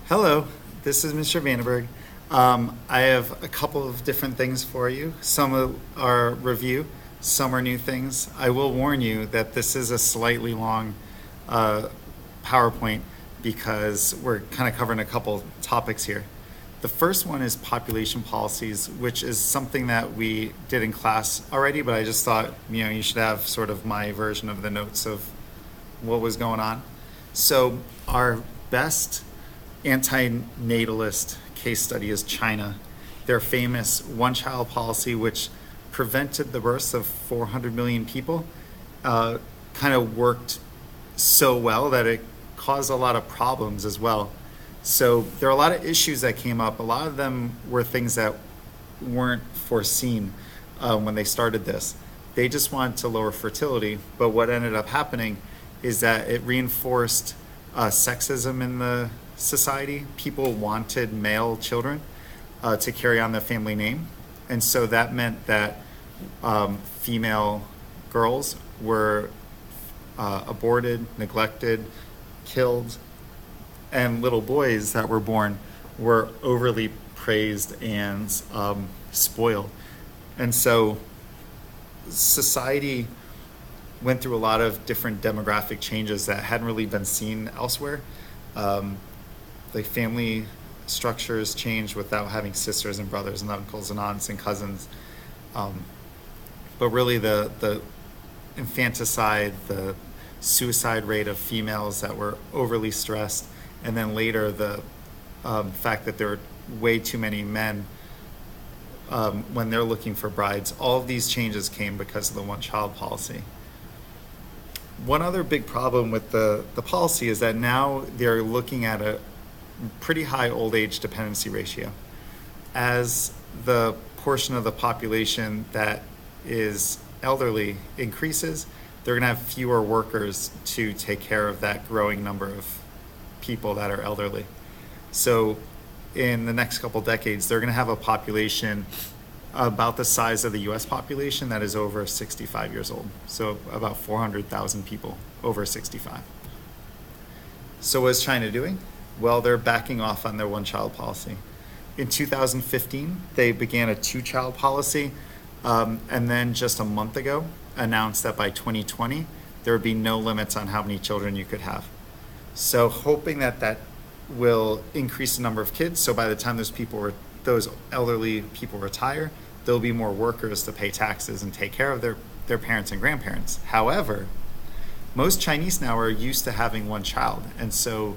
Hello, this is Mr. Vandenberg. I have a couple of different things for you. Some are review, some are new things. I will warn you that this is a slightly long uh, PowerPoint because we're kind of covering a couple topics here. The first one is population policies, which is something that we did in class already, but I just thought, you should have sort of my version of the notes of what was going on. So our best anti-natalist case study is China. Their famous one-child policy, which prevented the births of 400 million people, kind of worked so well that it caused a lot of problems as well. So there are a lot of issues that came up. A lot of them were things that weren't foreseen when they started this. They just wanted to lower fertility, but what ended up happening is that it reinforced sexism in the society. People wanted male children to carry on their family name, and so that meant that female girls were aborted, neglected, killed, and little boys that were born were overly praised and spoiled. And so society went through a lot of different demographic changes that hadn't really been seen elsewhere. The family structures changed without having sisters and brothers and uncles and aunts and cousins. But really the infanticide, the suicide rate of females that were overly stressed, and then later the fact that there were way too many men when they're looking for brides, all of these changes came because of the one-child policy. One other big problem with the policy is that now they're looking at a pretty high old age dependency ratio. As the portion of the population that is elderly increases, they're going to have fewer workers to take care of that growing number of people that are elderly. So in the next couple decades, they're going to have a population about the size of the US population that is over 65 years old. So about 400,000 people over 65. So what's China doing? Well, they're backing off on their one-child policy. In 2015, they began a two-child policy, and then just a month ago announced that by 2020, there would be no limits on how many children you could have. So hoping that that will increase the number of kids, so by the time those elderly people retire, there'll be more workers to pay taxes and take care of their parents and grandparents. However, most Chinese now are used to having one child, and so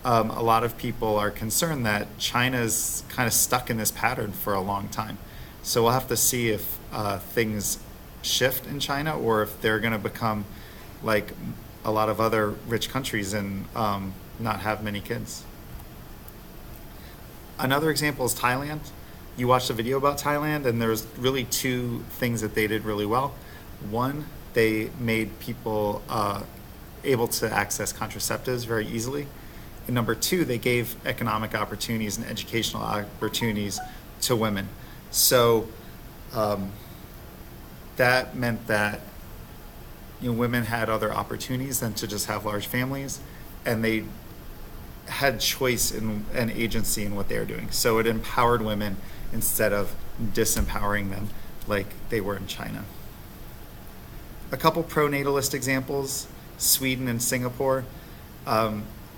a lot of people are concerned that China's kind of stuck in this pattern for a long time. So we'll have to see if things shift in China, or if they're going to become like a lot of other rich countries and not have many kids. Another example is Thailand. You watched a video about Thailand, and there's really two things that they did really well. One, they made people able to access contraceptives very easily. And number two, they gave economic opportunities and educational opportunities to women. So that meant that women had other opportunities than to just have large families, and they had choice and agency in what they were doing. So it empowered women instead of disempowering them like they were in China. A couple pro-natalist examples: Sweden and Singapore.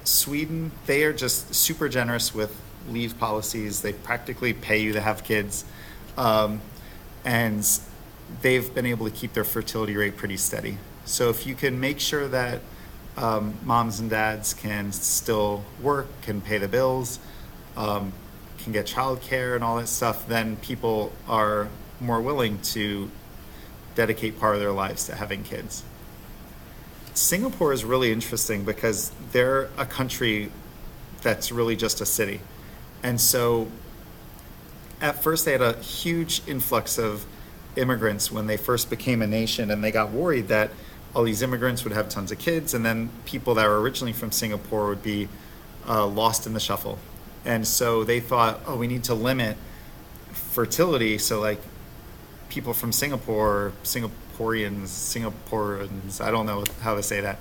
Sweden, they are just super generous with leave policies. They practically pay you to have kids. And they've been able to keep their fertility rate pretty steady. So if you can make sure that moms and dads can still work, can pay the bills, can get childcare and all that stuff, then people are more willing to dedicate part of their lives to having kids. Singapore is really interesting because they're a country that's really just a city. And so at first they had a huge influx of immigrants when they first became a nation, and they got worried that all these immigrants would have tons of kids, and then people that were originally from Singapore would be lost in the shuffle. And so they thought, we need to limit fertility, so like people from Singaporeans, I don't know how to say that,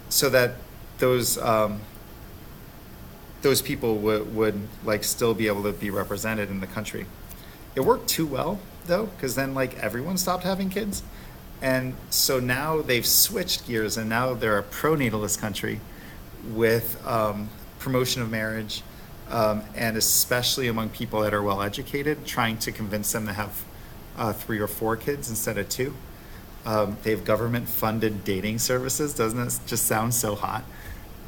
so that those those people would like still be able to be represented in the country. It worked too well though, because then like everyone stopped having kids. And so now they've switched gears and now they're a pro-natalist country with promotion of marriage, and especially among people that are well educated, trying to convince them to have 3 or 4 kids instead of 2. They have government funded dating services. Doesn't it just sound so hot?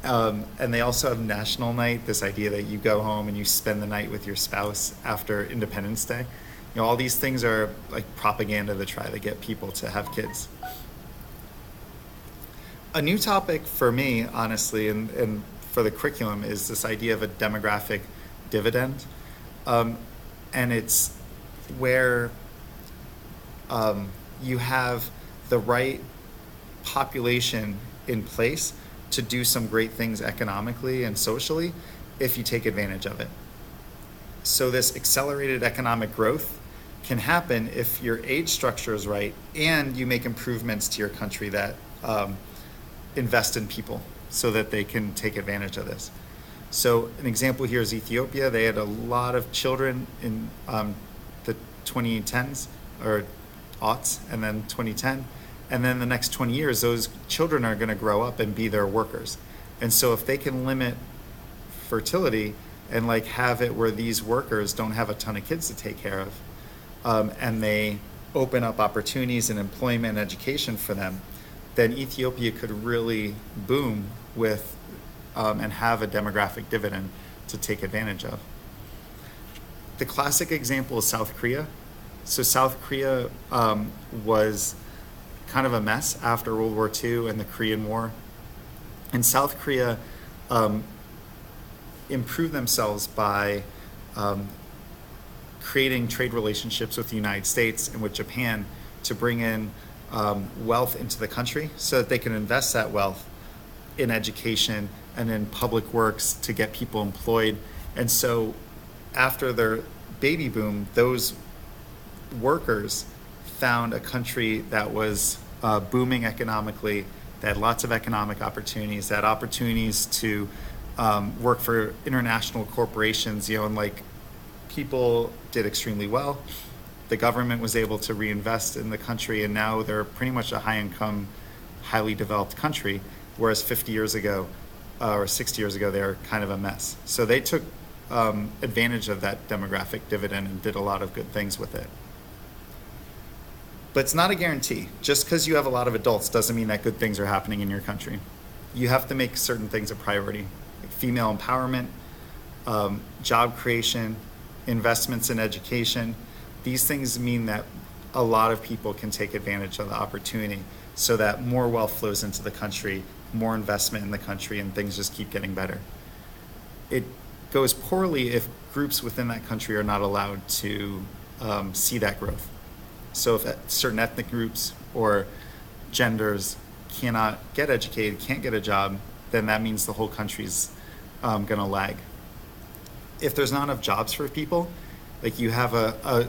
And they also have National Night, this idea that you go home and you spend the night with your spouse after Independence Day. You know, all these things are like propaganda to try to get people to have kids. A new topic for me, honestly, and for the curriculum is this idea of a demographic dividend. And it's where you have the right population in place to do some great things economically and socially if you take advantage of it. So this accelerated economic growth can happen if your age structure is right and you make improvements to your country that invest in people so that they can take advantage of this. So an example here is Ethiopia. They had a lot of children in the 2010s or aughts and then 2010. And then the next 20 years, those children are going to grow up and be their workers. And so if they can limit fertility and like have it where these workers don't have a ton of kids to take care of, and they open up opportunities in employment and education for them, then Ethiopia could really boom with and have a demographic dividend to take advantage of. The classic example is South Korea. So South Korea was kind of a mess after World War II and the Korean War. And South Korea improved themselves by creating trade relationships with the United States and with Japan to bring in wealth into the country so that they can invest that wealth in education and in public works to get people employed. And so after their baby boom, those workers found a country that was booming economically, that had lots of economic opportunities, that had opportunities to work for international corporations, you know, and like people did extremely well. The government was able to reinvest in the country, and now they're pretty much a high-income, highly developed country, whereas 50 years ago or 60 years ago, they were kind of a mess. So they took advantage of that demographic dividend and did a lot of good things with it. But it's not a guarantee. Just because you have a lot of adults doesn't mean that good things are happening in your country. You have to make certain things a priority, like female empowerment, job creation, investments in education. These things mean that a lot of people can take advantage of the opportunity so that more wealth flows into the country, more investment in the country, and things just keep getting better. It goes poorly if groups within that country are not allowed to see that growth. So if certain ethnic groups or genders cannot get educated, can't get a job, then that means the whole country's going to lag. If there's not enough jobs for people, like you have a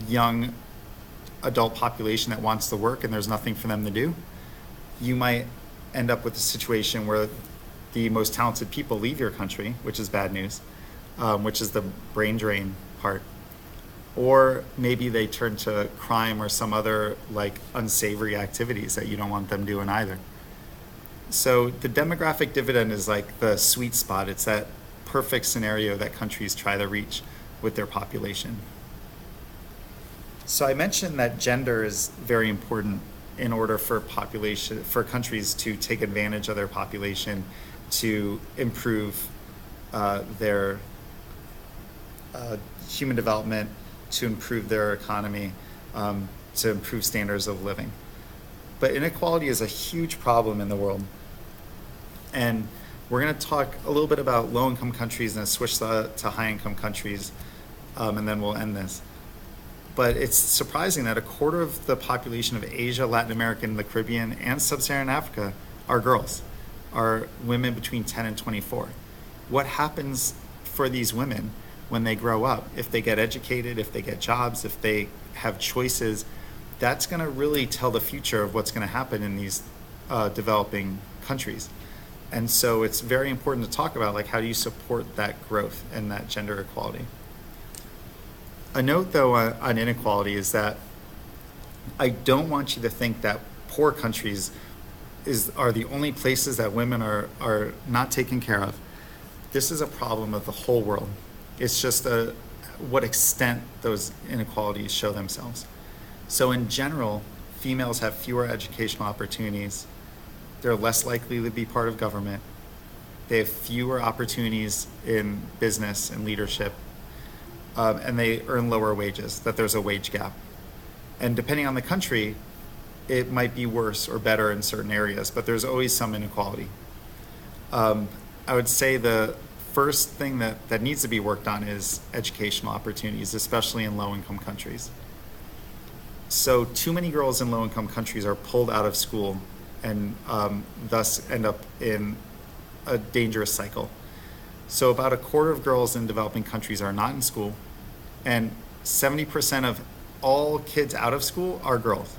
young adult population that wants to work and there's nothing for them to do, you might end up with a situation where the most talented people leave your country, which is bad news, which is the brain drain part. Or maybe they turn to crime or some other like unsavory activities that you don't want them doing either. So the demographic dividend is like the sweet spot. It's that perfect scenario that countries try to reach with their population. So I mentioned that gender is very important in order for countries to take advantage of their population to improve their human development, to improve their economy, to improve standards of living. But inequality is a huge problem in the world. And we're going to talk a little bit about low-income countries and switch to high-income countries, and then we'll end this. But it's surprising that a quarter of the population of Asia, Latin America, and the Caribbean, and Sub-Saharan Africa are girls, are women between 10 and 24. What happens for these women when they grow up? If they get educated, if they get jobs, if they have choices, that's going to really tell the future of what's going to happen in these developing countries. And so it's very important to talk about, like, how do you support that growth and that gender equality? A note, though, on inequality is that I don't want you to think that poor countries are the only places that women are not taken care of. This is a problem of the whole world. It's just what extent those inequalities show themselves. So in general, females have fewer educational opportunities. They're less likely to be part of government. They have fewer opportunities in business and leadership. And they earn lower wages, that there's a wage gap. And depending on the country, it might be worse or better in certain areas, but there's always some inequality. I would say the first thing that needs to be worked on is educational opportunities, especially in low-income countries. So too many girls in low-income countries are pulled out of school and thus end up in a dangerous cycle. So about a quarter of girls in developing countries are not in school, and 70% of all kids out of school are girls,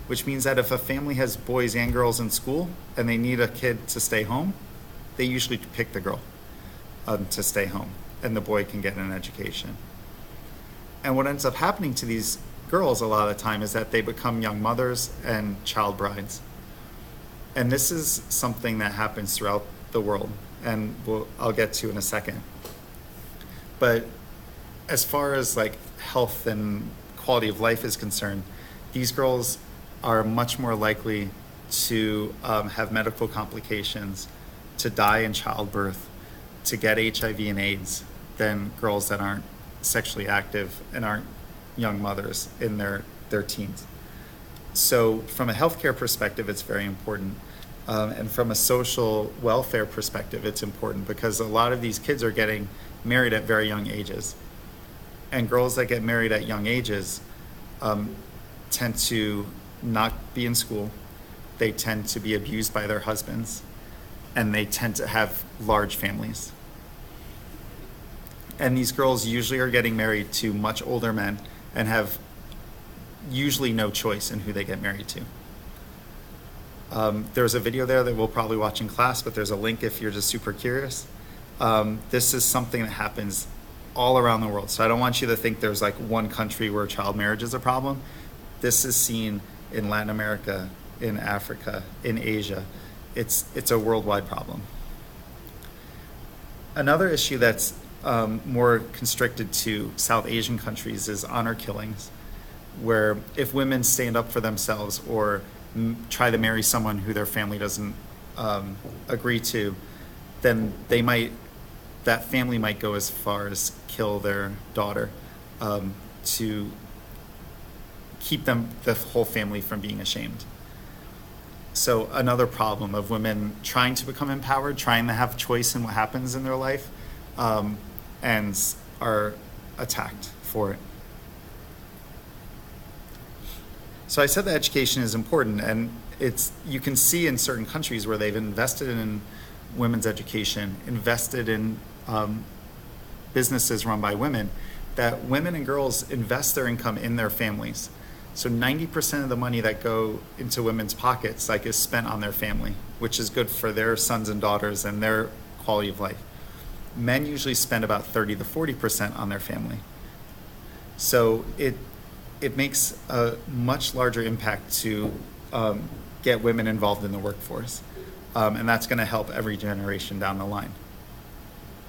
which means that if a family has boys and girls in school and they need a kid to stay home, they usually pick the girl to stay home, and the boy can get an education. And what ends up happening to these girls a lot of the time is that they become young mothers and child brides. And this is something that happens throughout the world, and I'll get to in a second. But as far as like health and quality of life is concerned, these girls are much more likely to have medical complications, to die in childbirth, to get HIV and AIDS than girls that aren't sexually active and aren't young mothers in their teens. So from a healthcare perspective, it's very important. And from a social welfare perspective, it's important because a lot of these kids are getting married at very young ages. And girls that get married at young ages tend to not be in school. They tend to be abused by their husbands, and they tend to have large families. And these girls usually are getting married to much older men and have usually no choice in who they get married to. There's a video there that we'll probably watch in class, but there's a link if you're just super curious. This is something that happens all around the world. So I don't want you to think there's like one country where child marriage is a problem. This is seen in Latin America, in Africa, in Asia. It's a worldwide problem. Another issue that's more constricted to South Asian countries is honor killings, where if women stand up for themselves or try to marry someone who their family doesn't agree to, then that family might go as far as kill their daughter to keep the whole family from being ashamed. So another problem of women trying to become empowered, trying to have choice in what happens in their life, and are attacked for it. So I said that education is important, and you can see in certain countries where they've invested in women's education, invested in businesses run by women, that women and girls invest their income in their families. So 90% of the money that go into women's pockets is spent on their family, which is good for their sons and daughters and their quality of life. Men usually spend about 30 to 40% on their family. So it makes a much larger impact to get women involved in the workforce. And that's going to help every generation down the line.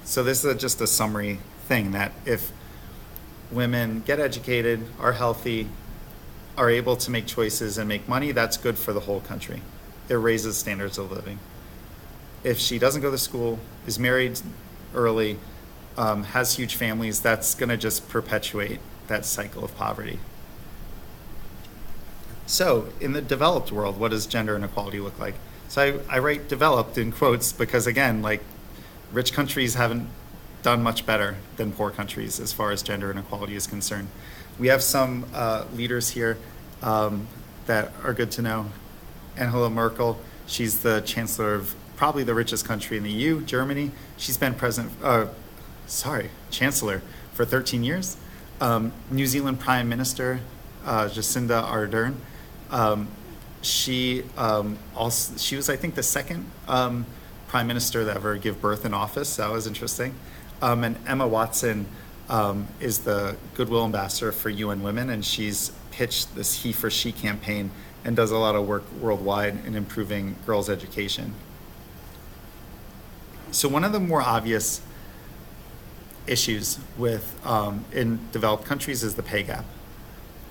So this is just a summary thing, that if women get educated, are healthy, are able to make choices and make money, that's good for the whole country. It raises standards of living. If she doesn't go to school, is married early, has huge families, that's going to just perpetuate that cycle of poverty. So in the developed world, what does gender inequality look like? So I write developed in quotes because, again, rich countries haven't done much better than poor countries as far as gender inequality is concerned. We have some leaders here that are good to know. Angela Merkel, she's the chancellor of probably the richest country in the EU, Germany. She's been chancellor for 13 years. New Zealand Prime Minister, Jacinda Ardern, she was, I think, the second prime minister to ever give birth in office. That was interesting. And Emma Watson is the Goodwill Ambassador for UN Women, and she's pitched this He for She campaign and does a lot of work worldwide in improving girls' education. So one of the more obvious issues with in developed countries is the pay gap,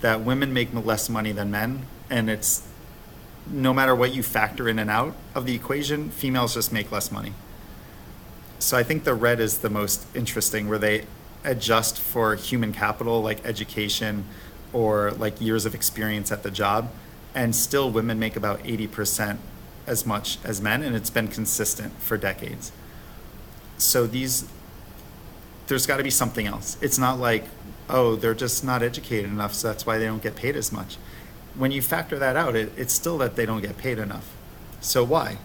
that women make less money than men, and it's no matter what you factor in and out of the equation, females just make less money. So I think the red is the most interesting, where they adjust for human capital like education or like years of experience at the job, and still women make about 80% as much as men, and it's been consistent for decades. So there's got to be something else. It's not like, oh, they're just not educated enough, so that's why they don't get paid as much. When you factor that out, it's still that they don't get paid enough. So why?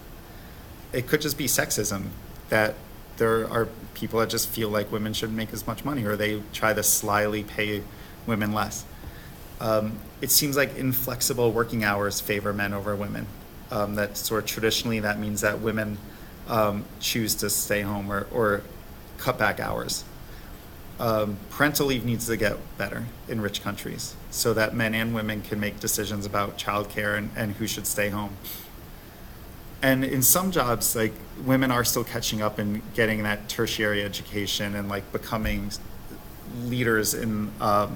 It could just be sexism, that there are people that just feel like women shouldn't make as much money, or they try to slyly pay women less. It seems like inflexible working hours favor men over women. That sort of traditionally, that means that women choose to stay home or cut back hours. Parental leave needs to get better in rich countries so that men and women can make decisions about childcare and who should stay home. And in some jobs, like, women are still catching up and getting that tertiary education and like becoming leaders in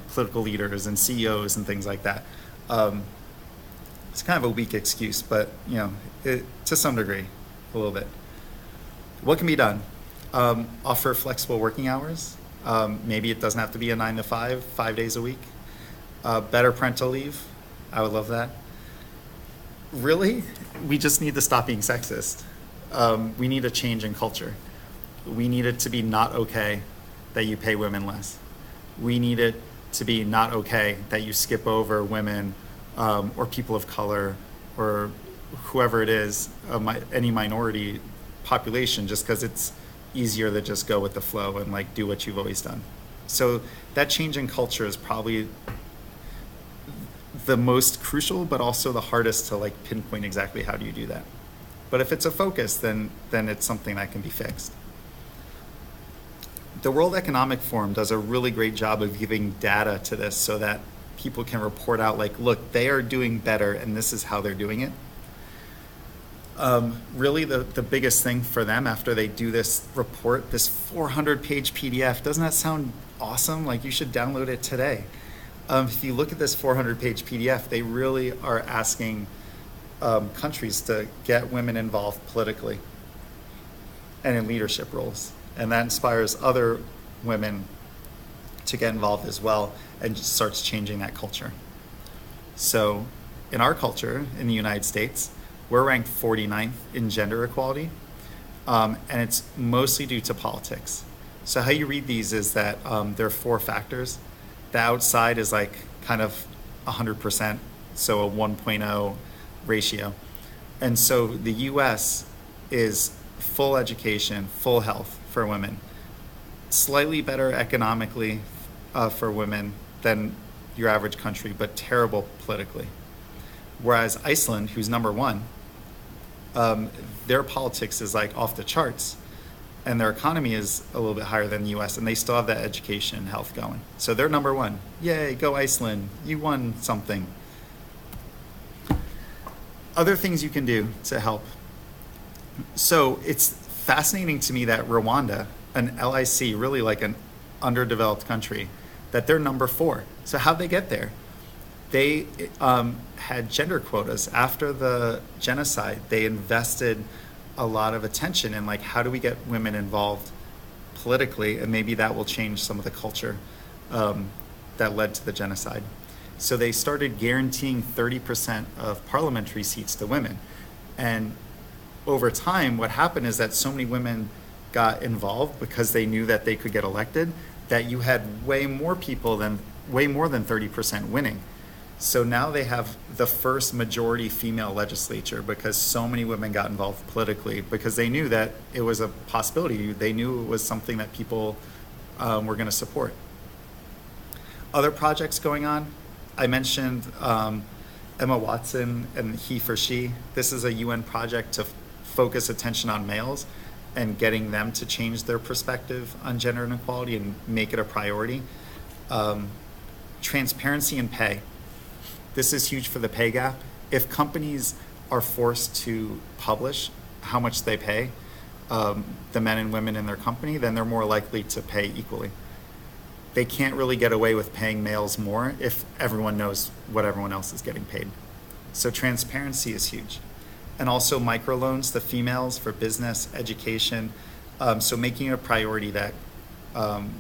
political leaders and CEOs and things like that. It's kind of a weak excuse, but to some degree, a little bit. What can be done? Offer flexible working hours. Maybe it doesn't have to be a 9 to 5 days a week. Better parental leave. I would love that. Really, we just need to stop being sexist. We need a change in culture. We need it to be not okay that you pay women less. We need it to be not okay that you skip over women or people of color or whoever it is, any minority population, just because it's easier to just go with the flow and like do what you've always done. So that change in culture is probably the most crucial, but also the hardest to like pinpoint exactly how do you do that. But if it's a focus, then it's something that can be fixed. The World Economic Forum does a really great job of giving data to this so that people can report out like, look, they are doing better and this is how they're doing it. Really the biggest thing for them after they do this report, this 400-page PDF, doesn't that sound awesome? Like, you should download it today. If you look at this 400-page PDF, they really are asking countries to get women involved politically and in leadership roles. And that inspires other women to get involved as well and just starts changing that culture. So in our culture in the United States, we're ranked 49th in gender equality, and it's mostly due to politics. So how you read these is that there are 4 factors. The outside is like kind of 100%, so a 1.0 ratio. And so the US is full education, full health for women, slightly better economically for women than your average country, but terrible politically. Whereas Iceland, who's number 1, their politics is like off the charts, and their economy is a little bit higher than the US, and they still have that education and health going. So they're number 1. Yay, go Iceland, you won something. Other things you can do to help. So it's fascinating to me that Rwanda, an LIC, really like an underdeveloped country, that they're number 4. So how'd they get there? They had gender quotas. After the genocide, they invested a lot of attention in like, how do we get women involved politically, and maybe that will change some of the culture that led to the genocide. So they started guaranteeing 30% of parliamentary seats to women. And over time, what happened is that so many women got involved because they knew that they could get elected, that you had way more than 30% winning. So now they have the first majority female legislature because so many women got involved politically, because they knew that it was a possibility. They knew it was something that people were going to support. Other projects going on, I mentioned Emma Watson and He for She. This is a UN project to focus attention on males and getting them to change their perspective on gender inequality and make it a priority. Transparency in pay. This is huge for the pay gap. If companies are forced to publish how much they pay the men and women in their company, then they're more likely to pay equally. They can't really get away with paying males more if everyone knows what everyone else is getting paid. So transparency is huge. And also microloans to females for business, education. So making it a priority that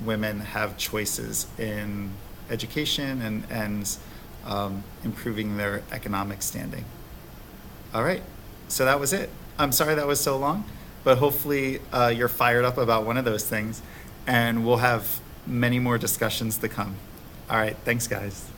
women have choices in education and improving their economic standing. All right, so that was it. I'm sorry that was so long, but hopefully you're fired up about one of those things, and we'll have many more discussions to come. All right, thanks guys.